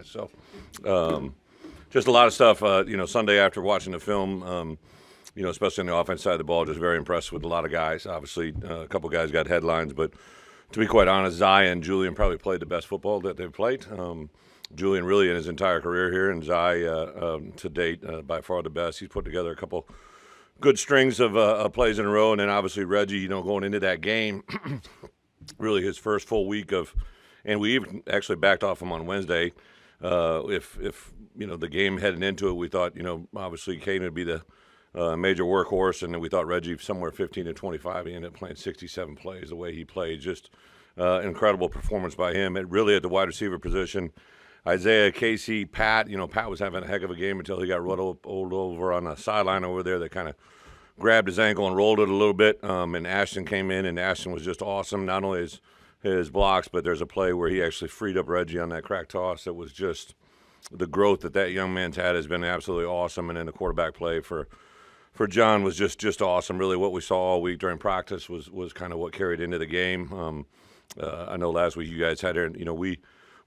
guys. So just a lot of stuff, Sunday after watching the film, especially on the offense side of the ball, just very impressed with a lot of guys. Obviously, a couple guys got headlines, but to be quite honest, Zai and Julian probably played the best football that they've played. Julian really in his entire career here, and Zai to date by far the best. He's put together a couple good strings of plays in a row, and then obviously Reggie, going into that game, really his first full week and we even actually backed off him on Wednesday. If the game heading into it, we thought obviously Caden would be the major workhorse, and then we thought Reggie somewhere 15 to 25. He ended up playing 67 plays the way he played. Just incredible performance by him. It really at the wide receiver position. Isaiah, Casey, Pat. Pat was having a heck of a game until he got rolled over on the sideline over there. They kind of grabbed his ankle and rolled it a little bit. And Ashton came in, and Ashton was just awesome. Not only his blocks, but there's a play where he actually freed up Reggie on that crack toss. It was just the growth that young man's had has been absolutely awesome. And then the quarterback play for John was just awesome. Really, what we saw all week during practice was kind of what carried into the game. I know last week you guys had it.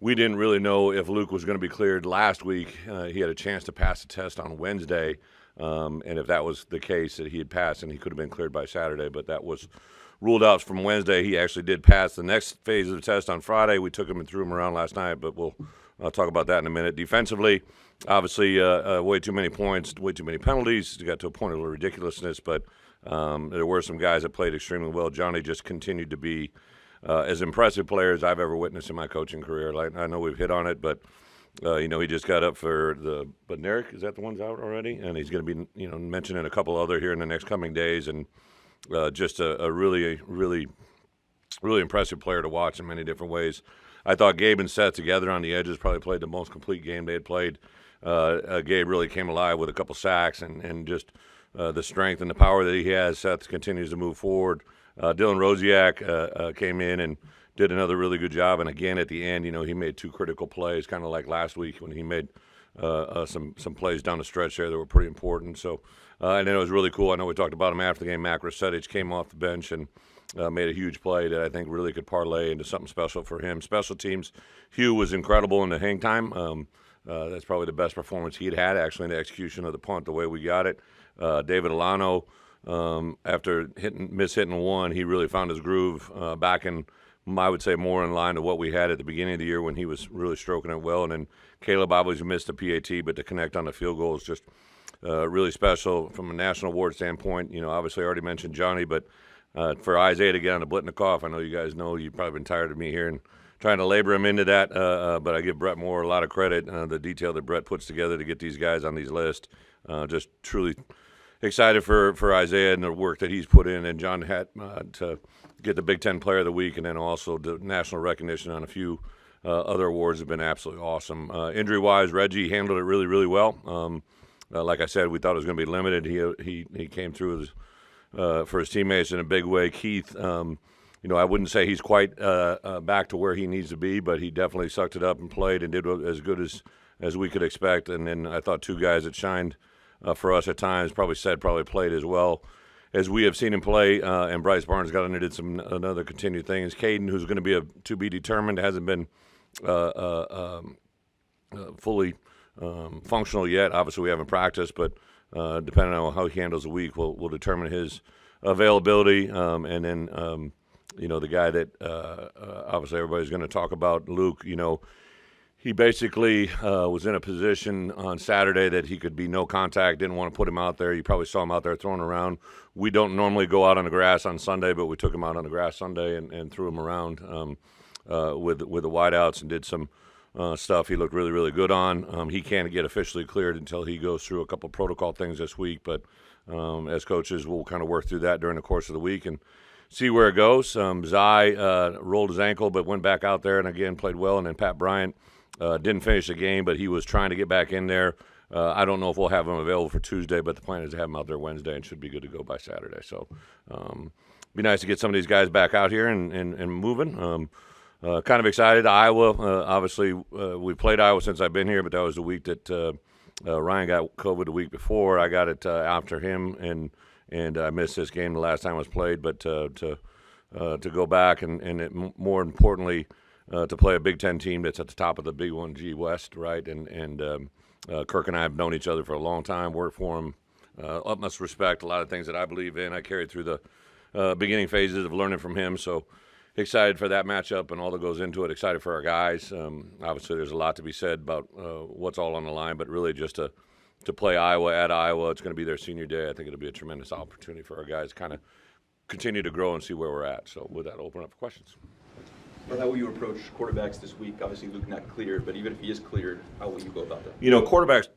We didn't really know if Luke was going to be cleared last week. He had a chance to pass the test on Wednesday, and if that was the case, that he had passed and he could have been cleared by Saturday, but that was ruled out from Wednesday. He actually did pass the next phase of the test on Friday. We took him and threw him around last night, but I'll talk about that in a minute. Defensively, obviously, way too many points, way too many penalties. It got to a point of ridiculousness, but there were some guys that played extremely well. Johnny just continued to be as impressive player as I've ever witnessed in my coaching career. Like, I know we've hit on it, but he just got up for the Bednarik. Is that the one's out already? And he's going to be mentioning a couple other here in the next coming days, and just a really, really, really impressive player to watch in many different ways. I thought Gabe and Seth together on the edges probably played the most complete game they had played. Gabe really came alive with a couple sacks and just the strength and the power that he has. Seth continues to move forward. Dylan Rosiak came in and did another really good job. And again, at the end, he made two critical plays, kind of like last week when he made some plays down the stretch there that were pretty important. So, and then it was really cool. I know we talked about him after the game. Mac Rossetich came off the bench and made a huge play that I think really could parlay into something special for him. Special teams, Hugh was incredible in the hang time. That's probably the best performance he'd had, actually, in the execution of the punt, the way we got it. David Alano, after hitting one, he really found his groove back in, I would say, more in line to what we had at the beginning of the year when he was really stroking it well. And then Caleb obviously missed the PAT, but to connect on the field goal is just really special from a national award standpoint. Obviously I already mentioned Johnny, but for Isaiah to get on the Blitnikoff, I know you guys know you've probably been tired of me here and trying to labor him into that, but I give Bret Moore a lot of credit, the detail that Bret puts together to get these guys on these lists. Just truly excited for Isaiah and the work that he's put in, and John had to get the Big Ten Player of the Week, and then also the national recognition on a few other awards have been absolutely awesome. Injury-wise, Reggie handled it really, really well. Like I said, we thought it was going to be limited. He came through for his teammates in a big way. Keith, I wouldn't say he's quite back to where he needs to be, but he definitely sucked it up and played and did as good as we could expect. And then I thought two guys that shined for us at times, probably played as well as we have seen him play. And Bryce Barnes got in and did another continued things. Caden, who's going to be to be determined, hasn't been fully functional yet. Obviously, we haven't practiced, but depending on how he handles the week, we'll determine his availability. And then, the guy that obviously everybody's going to talk about, Luke, he basically was in a position on Saturday that he could be no contact, didn't want to put him out there. You probably saw him out there throwing around. We don't normally go out on the grass on Sunday, but we took him out on the grass Sunday and threw him around with the wideouts and did some stuff he looked really, really good on. He can't get officially cleared until he goes through a couple protocol things this week, but as coaches, we'll kind of work through that during the course of the week and see where it goes. Zai rolled his ankle but went back out there and, again, played well. And then Pat Bryant didn't finish the game, but he was trying to get back in there. I don't know if we'll have him available for Tuesday, but the plan is to have him out there Wednesday and should be good to go by Saturday. So be nice to get some of these guys back out here and moving. Kind of excited. Iowa, obviously, we played Iowa since I've been here, but that was the week that Ryan got COVID the week before. I got it after him, and I missed this game the last time it was played. But to go back and more importantly, to play a Big Ten team that's at the top of the Big 1G West, right? And Kirk and I have known each other for a long time, worked for him, utmost respect, a lot of things that I believe in. I carried through the beginning phases of learning from him, so excited for that matchup and all that goes into it, excited for our guys. Obviously, there's a lot to be said about what's all on the line, but really just to play Iowa at Iowa, it's going to be their senior day. I think it'll be a tremendous opportunity for our guys to kind of continue to grow and see where we're at. So with that, I'll open up for questions. Well, how will you approach quarterbacks this week? Obviously, Luke not cleared, but even if he is cleared, how will you go about that? Quarterbacks,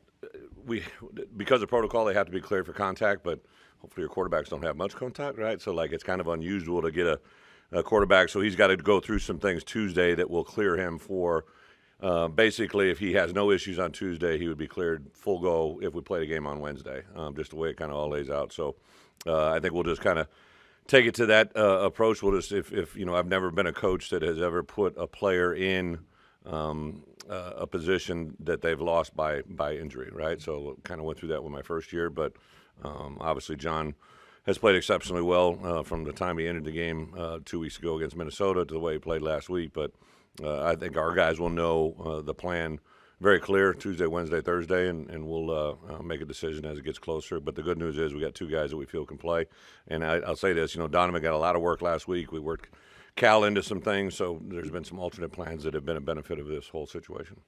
because of protocol, they have to be cleared for contact, but hopefully your quarterbacks don't have much contact, right? So, it's kind of unusual to get a quarterback. So he's got to go through some things Tuesday that will clear him for basically, if he has no issues on Tuesday, he would be cleared full go if we play the game on Wednesday, just the way it kind of all lays out. So I think we'll just kind of take it to that approach. We'll just, if I've never been a coach that has ever put a player in a position that they've lost by injury, right? So kind of went through that with my first year, but obviously John has played exceptionally well from the time he entered the game 2 weeks ago against Minnesota to the way he played last week. But I think our guys will know the plan very clear Tuesday, Wednesday, Thursday, and we'll make a decision as it gets closer. But the good news is we got two guys that we feel can play. And I'll say this, Donovan got a lot of work last week. We worked Cal into some things, so there's been some alternate plans that have been a benefit of this whole situation.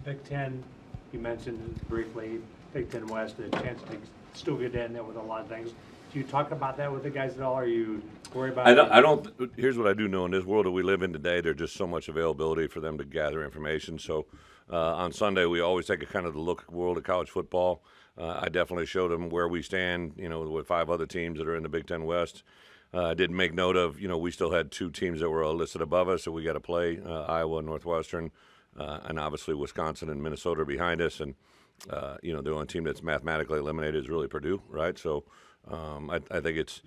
Big Ten, you mentioned briefly, Big Ten West, a chance to still get in there with a lot of things. Do you talk about that with the guys at all? Or are you worried about it? I don't. Here's what I do know. In this world that we live in today, there's just so much availability for them to gather information. So on Sunday, we always take a kind of the look at the world of college football. I definitely showed them where we stand, with 5 other teams that are in the Big Ten West. I did make note of, we still had 2 teams that were listed above us, so we got to play Iowa and Northwestern, and obviously Wisconsin and Minnesota are behind us. And, the only team that's mathematically eliminated is really Purdue, right? So I think it's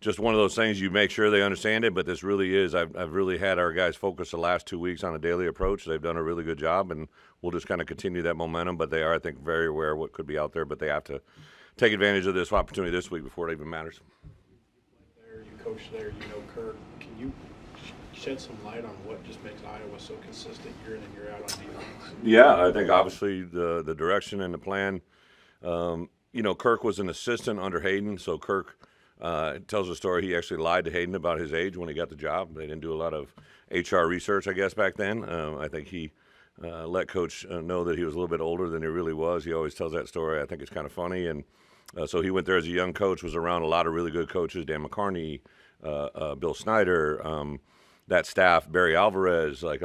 just one of those things. You make sure they understand it, but this really is. I've really had our guys focus the last 2 weeks on a daily approach. They've done a really good job, and we'll just kind of continue that momentum. But they are, I think, very aware of what could be out there, but they have to take advantage of this opportunity this week before it even matters. You coach there, Kirk. Can you shed some light on what just makes Iowa so consistent year in and year out on defense? Yeah, I think obviously the direction and the plan. Kirk was an assistant under Hayden, so Kirk tells a story. He actually lied to Hayden about his age when he got the job. They didn't do a lot of HR research, I guess, back then. I think he let Coach know that he was a little bit older than he really was. He always tells that story. I think it's kind of funny. And so he went there as a young coach, was around a lot of really good coaches, Dan McCarney, Bill Snyder, that staff, Barry Alvarez. It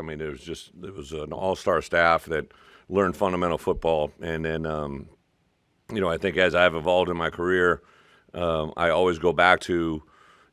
was an all-star staff that learned fundamental football. And then, I think as I've evolved in my career, I always go back to,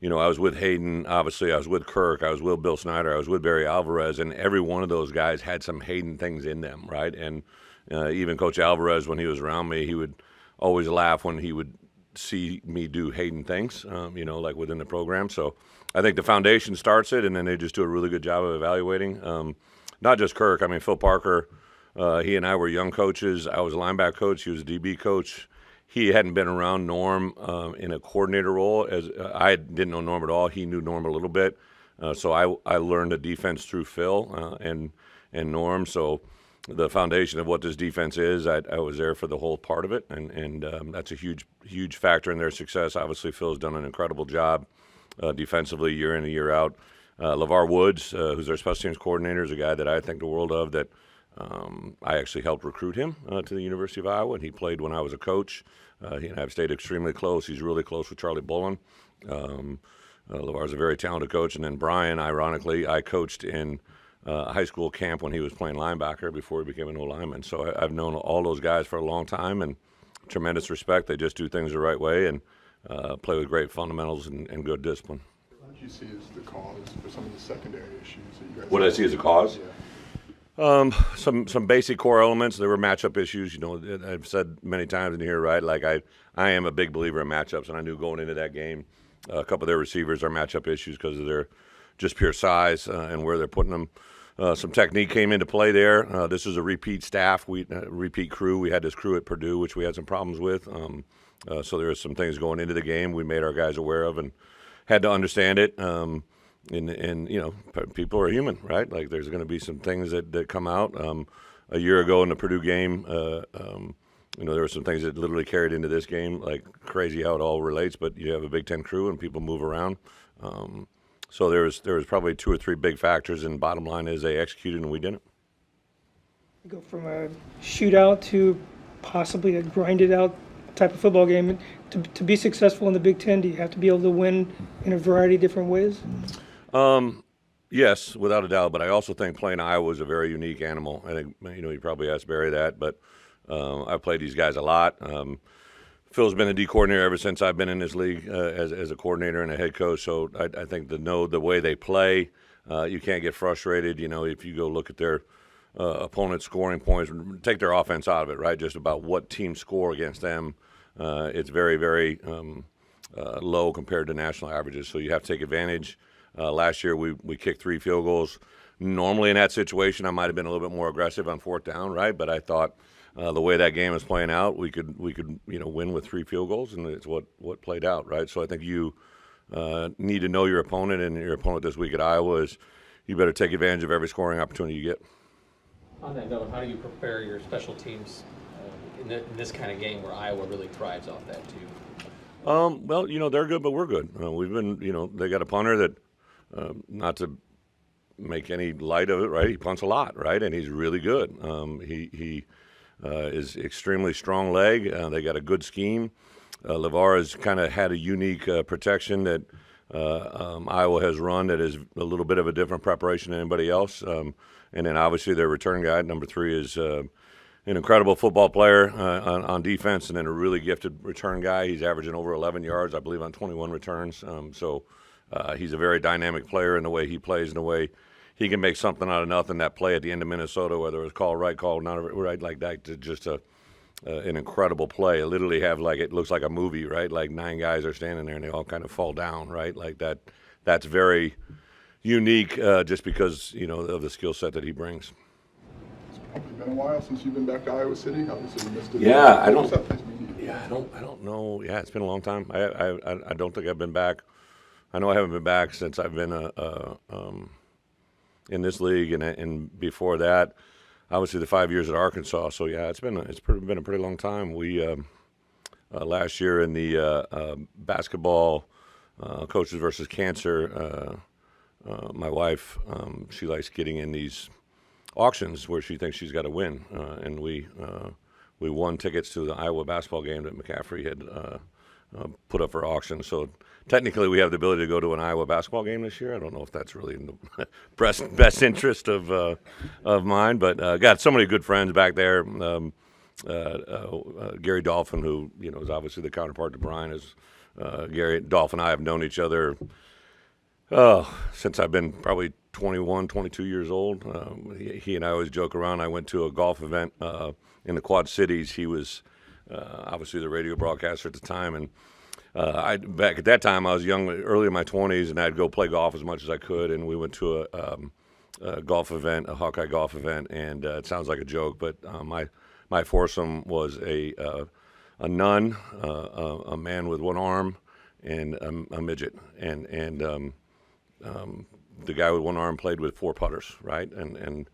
I was with Hayden, obviously, I was with Kirk, I was with Bill Snyder, I was with Barry Alvarez, and every one of those guys had some Hayden things in them, right? And even Coach Alvarez, when he was around me, he would always laugh when he would see me do Hayden things, within the program. So I think the foundation starts it, and then they just do a really good job of evaluating. Not just Kirk, Phil Parker, he and I were young coaches. I was a linebacker coach, he was a DB coach. He hadn't been around Norm in a coordinator role. As I didn't know Norm at all. He knew Norm a little bit. So I learned the defense through Phil and Norm. So the foundation of what this defense is, I was there for the whole part of it, and that's a huge factor in their success. Obviously, Phil's done an incredible job defensively year in and year out. LeVar Woods, who's their special teams coordinator, is a guy that I think the world of, that I actually helped recruit him to the University of Iowa, and he played when I was a coach. He and I have stayed extremely close. He's really close with Charlie Bullen. LeVar's a very talented coach. And then Brian, ironically, I coached in high school camp when he was playing linebacker before he became an O-lineman. So I've known all those guys for a long time, and tremendous respect. They just do things the right way and play with great fundamentals and good discipline. What do you see as the cause for some of the secondary issues that you guys What I see as a cause? Yeah. Some basic core elements. There were matchup issues. I've said many times in here, right? Like I am a big believer in matchups, and I knew going into that game, a couple of their receivers are matchup issues because of their just pure size and where they're putting them. Some technique came into play there. This is a repeat staff, repeat crew. We had this crew at Purdue, which we had some problems with. So there were some things going into the game we made our guys aware of and had to understand it. and you know, people are human, right? Like there's going to be some things that come out. A year ago in the Purdue game, you know, there were some things that literally carried into this game, like crazy how it all relates. But you have a Big Ten crew and people move around. So there was probably 2 or 3 big factors, and bottom line is they executed and we didn't. You go from a shootout to possibly a grinded out type of football game. To be successful in the Big Ten, do you have to be able to win in a variety of different ways? Yes, without a doubt. But I also think playing Iowa is a very unique animal. I think, you know, you probably asked Barry that, but I've played these guys a lot. Phil's been a D coordinator ever since I've been in this league as a coordinator and a head coach. So I think to know the way they play, you can't get frustrated. You know, if you go look at their opponent's scoring points, take their offense out of it, right? Just about what teams score against them. It's very, very low compared to national averages. So you have to take advantage. Last year we kicked 3 field goals. Normally in that situation, I might have been a little bit more aggressive on 4th down, right? But I thought the way that game was playing out, we could you know, win with 3 field goals, and it's what played out, right? So I think you need to know your opponent, and your opponent this week at Iowa is you better take advantage of every scoring opportunity you get. On that note, how do you prepare your special teams in this kind of game where Iowa really thrives off that too? Well, you know, they're good, but we're good. We've been, you know, they got a punter that, not to make any light of it, right? He punts a lot, right? And he's really good. He is extremely strong leg. They got a good scheme. LeVar has kind of had a unique protection that Iowa has run that is a little bit of a different preparation than anybody else. And then obviously their return guy, number 3, is an incredible football player on defense, and then a really gifted return guy. He's averaging over 11 yards, I believe, on 21 returns. So he's a very dynamic player in the way he plays and the way he can make something out of nothing. That play at the end of Minnesota, whether it was called right, called not right, like that, just an incredible play. It literally have like, it looks like a movie, right? Like 9 guys are standing there and they all kind of fall down, right? Like that. That's very unique, just because, you know, of the skill set that he brings. It's probably been a while since you've been back to Iowa City. Obviously, you missed it. Yeah, I What was don't- that place mean to you? Yeah, I don't know. Yeah, it's been a long time. I don't think I've been back. I know I haven't been back since I've been in this league, and before that, obviously the 5 years at Arkansas. So yeah, been a pretty long time. We last year in the basketball coaches versus cancer, my wife, she likes getting in these auctions where she thinks she's got to win, and we won tickets to the Iowa basketball game that McCaffrey had put up for auction. So technically, we have the ability to go to an Iowa basketball game this year. I don't know if that's really in the best interest of mine, but got so many good friends back there. Gary Dolphin, who, you know, is obviously the counterpart to Brian, is Gary Dolphin and I have known each other since I've been probably 21, 22 years old. He and I always joke around. I went to a golf event in the Quad Cities. He was obviously the radio broadcaster at the time, and back at that time I was young, early in my 20s, and I'd go play golf as much as I could. And we went to a golf event, a Hawkeye golf event, and it sounds like a joke, but my foursome was a nun, a man with one arm, and a midget, and the guy with one arm played with 4 putters, right? And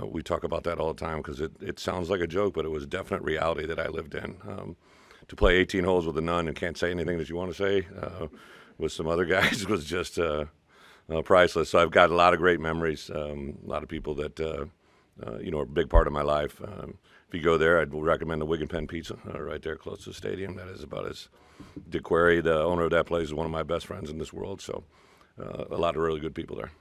we talk about that all the time because it sounds like a joke, but it was a definite reality that I lived in. To play 18 holes with a nun and can't say anything that you want to say with some other guys was just priceless. So I've got a lot of great memories, a lot of people that you know, are a big part of my life. If you go there, I'd recommend the Wig and Pen Pizza right there close to the stadium. That is about as Dick Query, the owner of that place, is one of my best friends in this world. So a lot of really good people there.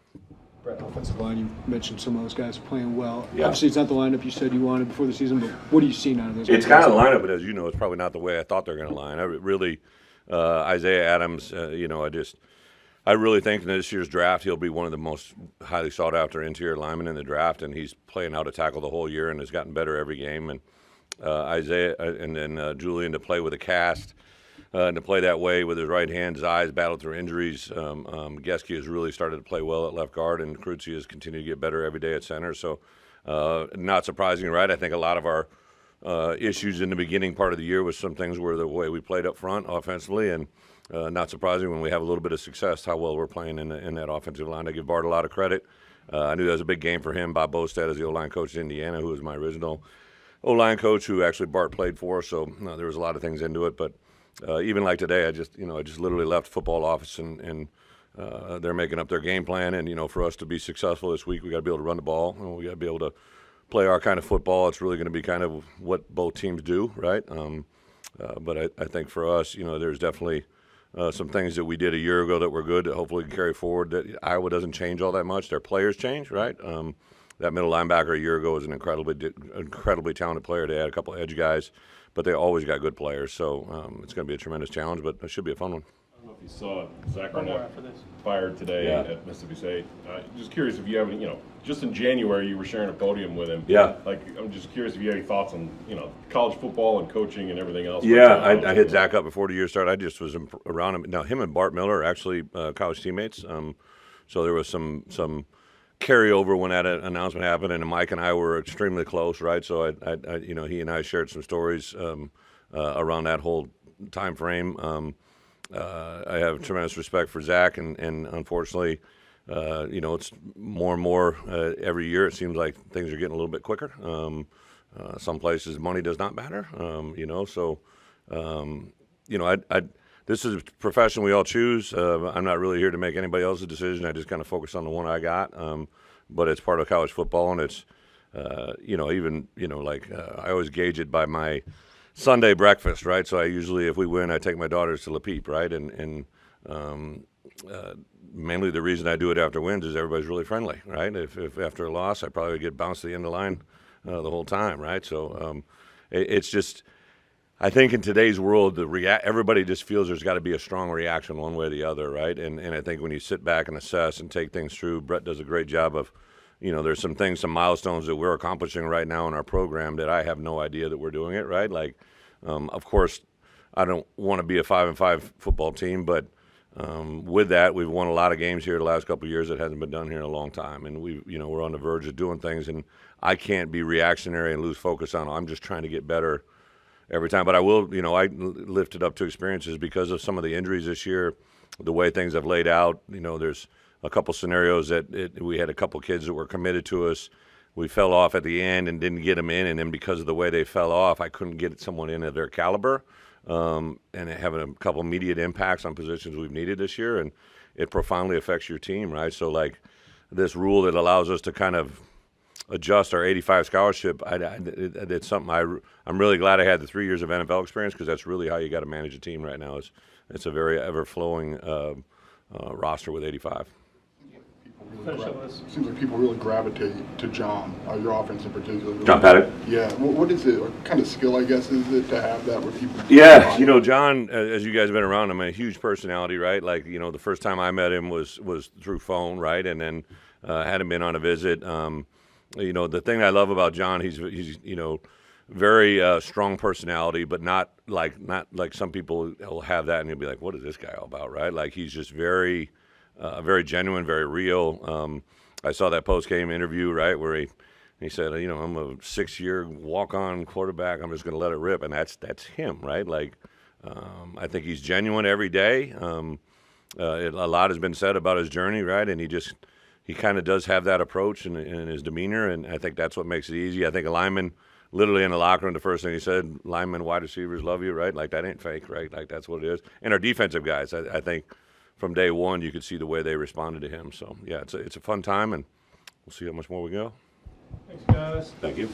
Bret, offensive line, you mentioned some of those guys playing well. Yeah. Obviously, it's not the lineup you said you wanted before the season, but what are you seeing out of those guys? It's kind of the lineup, but as you know, it's probably not the way I thought they're going to line. I really, Isaiah Adams, you know, I really think in this year's draft he'll be one of the most highly sought after interior linemen in the draft, and he's playing out a tackle the whole year and has gotten better every game. And Isaiah and then Julian to play with a cast. And to play that way with his right hand, his eyes battled through injuries. Geske has really started to play well at left guard, and Krutzy has continued to get better every day at center. So, not surprising, right? I think a lot of our issues in the beginning part of the year was some things were the way we played up front offensively, and not surprising when we have a little bit of success, how well we're playing in that offensive line. I give Bart a lot of credit. I knew that was a big game for him. Bob Bostad is the O-line coach in Indiana, who was my original O-line coach, who actually Bart played for. So there was a lot of things into it. But even like today, I just literally left football office and they're making up their game plan. And for us to be successful this week, we got to be able to run the ball, and we got to be able to play our kind of football. It's really going to be kind of what both teams do, right? But I think for us, there's definitely some things that we did a year ago that were good that hopefully can carry forward. That Iowa doesn't change all that much. Their players change, right? That middle linebacker a year ago was an incredibly talented player. They had a couple of edge guys, but they always got good players. So it's going to be a tremendous challenge, but it should be a fun one. I don't know if you saw Zach Arnett fired today at Mississippi State. Just curious if you have any, just in January you were sharing a podium with him. Yeah. I'm just curious if you have any thoughts on, college football and coaching and everything else. Yeah, I hit Zach up before the year started. I just was around him. Now, him and Bart Miller are actually college teammates. So there was some carryover when that announcement happened, and Mike and I were extremely close, right? So he and I shared some stories around that whole time frame. I have tremendous respect for Zach, and unfortunately, it's more and more every year. It seems like things are getting a little bit quicker. Some places money does not matter, So, this is a profession we all choose. I'm not really here to make anybody else's decision. I just kind of focus on the one I got. But it's part of college football, and it's, I always gauge it by my Sunday breakfast, right? So I usually, if we win, I take my daughters to La Peep, right? And mainly the reason I do it after wins is everybody's really friendly, right? If after a loss, I probably get bounced to the end of the line the whole time, right? So it's just, I think in today's world, everybody just feels there's got to be a strong reaction one way or the other, right? And I think when you sit back and assess and take things through, Bret does a great job of, there's some milestones that we're accomplishing right now in our program that I have no idea that we're doing it, right? Like, of course, I don't want to be a 5-5 football team, but with that, we've won a lot of games here the last couple of years that hasn't been done here in a long time, and we're on the verge of doing things, and I can't be reactionary and lose focus on. I'm just trying to get better every time. But I will, I lifted up to experiences because of some of the injuries this year, the way things have laid out. There's a couple scenarios that we had a couple kids that were committed to us. We fell off at the end and didn't get them in, and then because of the way they fell off, I couldn't get someone in of their caliber, and having a couple immediate impacts on positions we've needed this year, and it profoundly affects your team, right? So, like, this rule that allows us to kind of adjust our 85 scholarship, it's something I'm really glad I had the 3 years of NFL experience, because that's really how you got to manage a team right now. It's a very ever-flowing roster with 85. Seems like people really gravitate to John, your offense in particular. John Pettit? Yeah. What is it? What kind of skill, I guess, is it to have that where people? Yeah, John, as you guys have been around him, a huge personality, right? Like, the first time I met him was through phone, right? And then hadn't been on a visit. The thing I love about John, he's very strong personality, but not like some people will have that and you'll be like, what is this guy all about, right? Like, he's just very genuine, very real. I saw that post-game interview, right, where he said, I'm a 6-year walk-on quarterback. I'm just going to let it rip, and that's him, right? Like, I think he's genuine every day. A lot has been said about his journey, right? And he kind of does have that approach in his demeanor, and I think that's what makes it easy. I think a lineman, literally in the locker room, the first thing he said, linemen, wide receivers love you, right? Like, that ain't fake, right? Like, that's what it is. And our defensive guys, I think from day one, you could see the way they responded to him. So, yeah, it's a fun time, and we'll see how much more we go. Thanks, guys. Thank you.